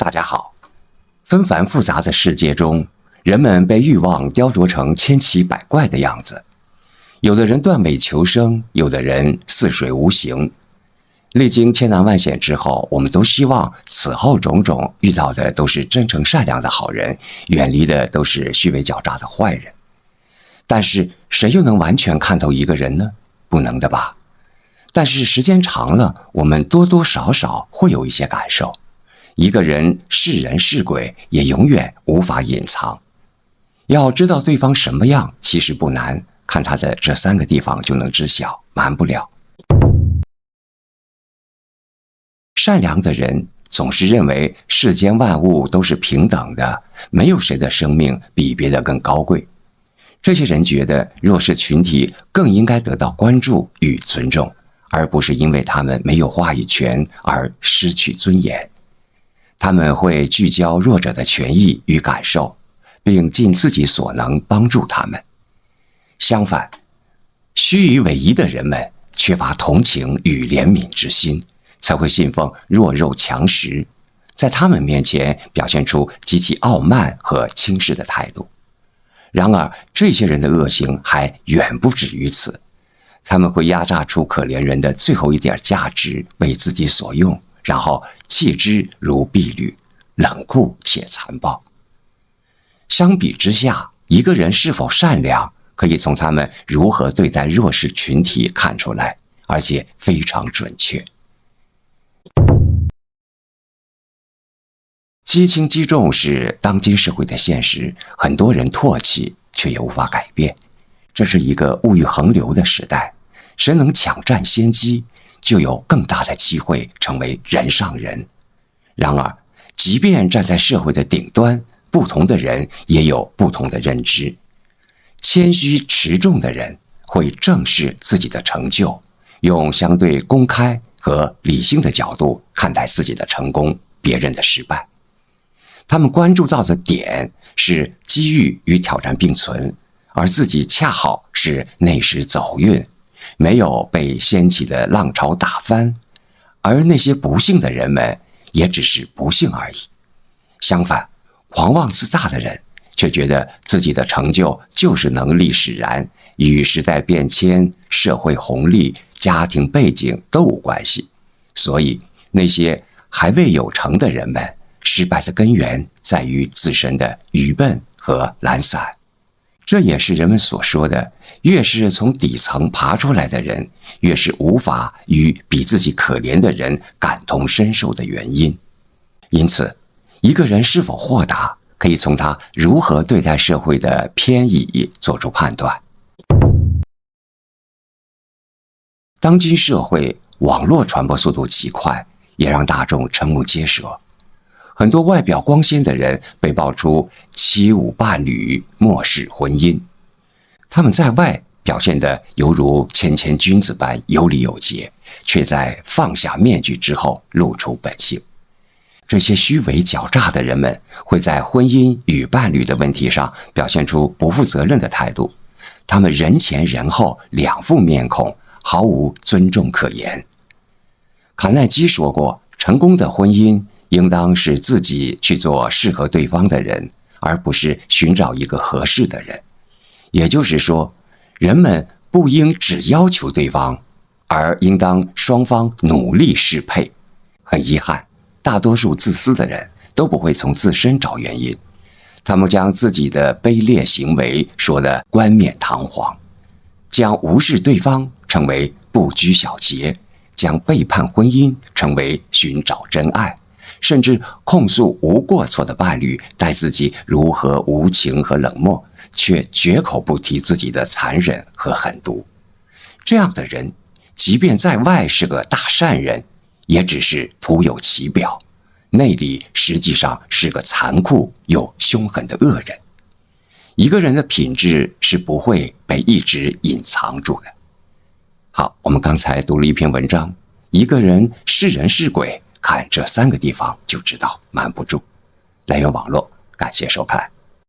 大家好，纷繁复杂的世界中，人们被欲望雕琢成千奇百怪的样子。有的人断尾求生，有的人似水无形。历经千难万险之后，我们都希望此后种种遇到的都是真诚善良的好人，远离的都是虚伪狡诈的坏人。但是谁又能完全看透一个人呢？不能的吧。但是时间长了，我们多多少少会有一些感受。一个人是人是鬼，也永远无法隐藏。要知道对方什么样，其实不难，看他的这3个地方就能知晓，瞒不了。善良的人总是认为世间万物都是平等的，没有谁的生命比别的更高贵。这些人觉得弱势群体更应该得到关注与尊重，而不是因为他们没有话语权而失去尊严。他们会聚焦弱者的权益与感受，并尽自己所能帮助他们。相反，虚与委蛇的人们缺乏同情与怜悯之心，才会信奉弱肉强食，在他们面前表现出极其傲慢和轻视的态度。然而，这些人的恶行还远不止于此，他们会压榨出可怜人的最后一点价值为自己所用，然后弃之如敝履，冷酷且残暴。相比之下，一个人是否善良，可以从他们如何对待弱势群体看出来，而且非常准确。积轻积重是当今社会的现实，很多人唾弃，却也无法改变。这是一个物欲横流的时代，谁能抢占先机，就有更大的机会成为人上人。然而，即便站在社会的顶端，不同的人也有不同的认知。谦虚持重的人会正视自己的成就，用相对公开和理性的角度看待自己的成功，别人的失败。他们关注到的点是机遇与挑战并存，而自己恰好是内时走运，没有被掀起的浪潮打翻，而那些不幸的人们也只是不幸而已。相反，狂妄自大的人却觉得自己的成就就是能力使然，与时代变迁、社会红利、家庭背景都无关系。所以，那些还未有成的人们，失败的根源在于自身的愚笨和懒散。这也是人们所说的，越是从底层爬出来的人，越是无法与比自己可怜的人感同身受的原因。因此，一个人是否豁达，可以从他如何对待社会的偏倚做出判断。当今社会网络传播速度极快，也让大众瞠目结舌。很多外表光鲜的人被爆出欺侮伴侣、漠视婚姻，他们在外表现得犹如谦谦君子般有礼有节，却在放下面具之后露出本性。这些虚伪狡诈的人们会在婚姻与伴侣的问题上表现出不负责任的态度，他们人前人后两副面孔，毫无尊重可言。卡耐基说过，成功的婚姻应当是自己去做适合对方的人，而不是寻找一个合适的人。也就是说，人们不应只要求对方，而应当双方努力适配。很遗憾，大多数自私的人都不会从自身找原因，他们将自己的卑劣行为说得冠冕堂皇，将无视对方成为不拘小节，将背叛婚姻成为寻找真爱，甚至控诉无过错的伴侣待自己如何无情和冷漠，却绝口不提自己的残忍和狠毒。这样的人，即便在外是个大善人，也只是徒有其表，内里实际上是个残酷又凶狠的恶人。一个人的品质是不会被一直隐藏住的。好，我们刚才读了一篇文章，一个人是人是鬼，看这3个地方就知道瞒不住。来源网络，感谢收看。